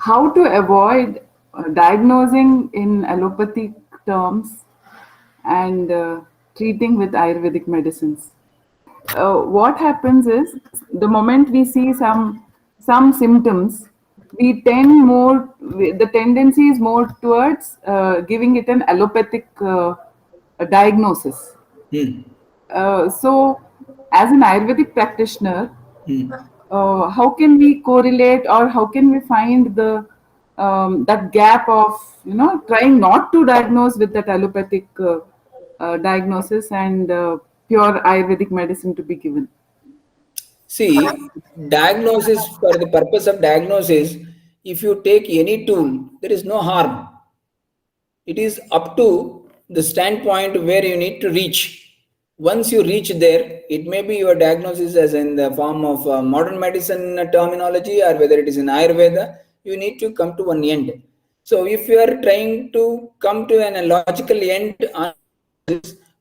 how to avoid diagnosing in allopathic terms and treating with Ayurvedic medicines. What happens is the moment we see some symptoms, the tendency is more towards giving it an allopathic diagnosis. Hmm. So, as an Ayurvedic practitioner, Hmm. how can we correlate, or how can we find the that gap of trying not to diagnose with that allopathic diagnosis and pure Ayurvedic medicine to be given? See, diagnosis, for the purpose of diagnosis, if you take any tool, there is no harm. It is up to the standpoint where you need to reach. Once you reach there, it may be your diagnosis as in the form of modern medicine terminology, or whether it is in Ayurveda, you need to come to one end. So if you are trying to come to an logical end on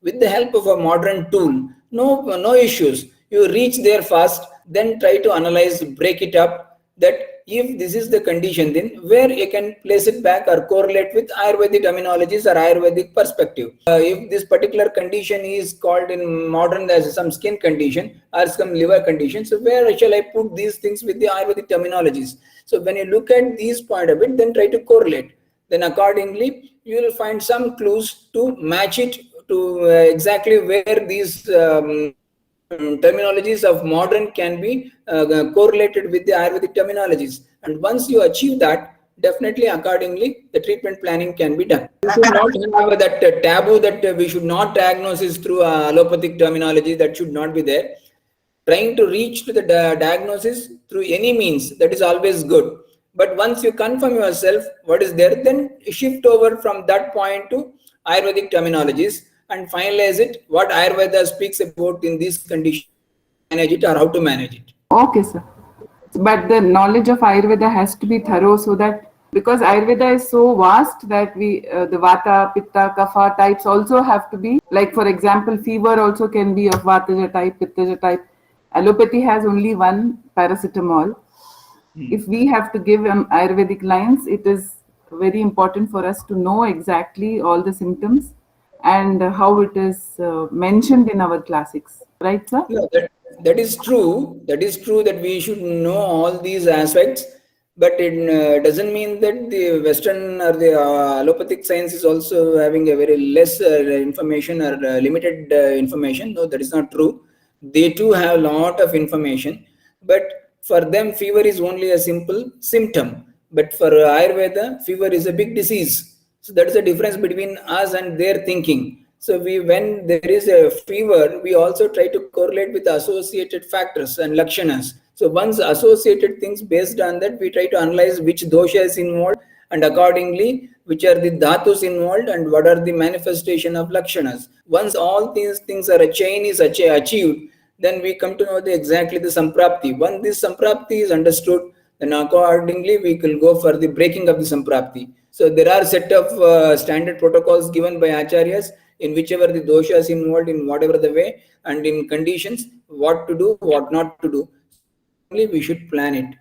with the help of a modern tool, no issues. You reach there fast, then try to analyze, break it up, that if this is the condition, then where you can place it back or correlate with Ayurvedic terminologies or Ayurvedic perspective. If this particular condition is called in modern as some skin condition or some liver condition, so where shall I put these things with the Ayurvedic terminologies? So when you look at these point of it, then try to correlate. Then accordingly, you will find some clues to match it to exactly where these terminologies of modern can be correlated with the Ayurvedic terminologies. And once you achieve that, definitely accordingly, the treatment planning can be done. You should not have that taboo that we should not diagnose through allopathic terminology. That should not be there. Trying to reach to the diagnosis through any means, that is always good. But once you confirm yourself what is there, then shift over from that point to Ayurvedic terminologies and finalize it, what Ayurveda speaks about in these conditions, manage it or how to manage it. Okay, sir. But the knowledge of Ayurveda has to be thorough, so that, because Ayurveda is so vast that the Vata, Pitta, Kapha types also have to be, like for example, fever also can be of Vataja type, Pittaja type. Allopathy has only one, paracetamol. If we have to give Ayurvedic lines, it is very important for us to know exactly all the symptoms and how it is mentioned in our classics. Right, sir? No, that is true. That is true that we should know all these aspects, but it doesn't mean that the Western or the allopathic science is also having a very less information or limited information. No, that is not true. They too have a lot of information, but for them, fever is only a simple symptom. But for Ayurveda, fever is a big disease. So that is the difference between us and their thinking. So when there is a fever, we also try to correlate with the associated factors and lakshanas. So once associated things, based on that, we try to analyze which dosha is involved, and accordingly which are the dhatus involved and what are the manifestation of lakshanas. Once all these things are a chain is achieved, then we come to know exactly the samprapti. Once this samprapti is understood, then accordingly we will go for the breaking of the samprapti. So there are set of standard protocols given by acharyas in whichever the dosha is involved, in whatever the way, and in conditions, what to do, what not to do. So accordingly we should plan it.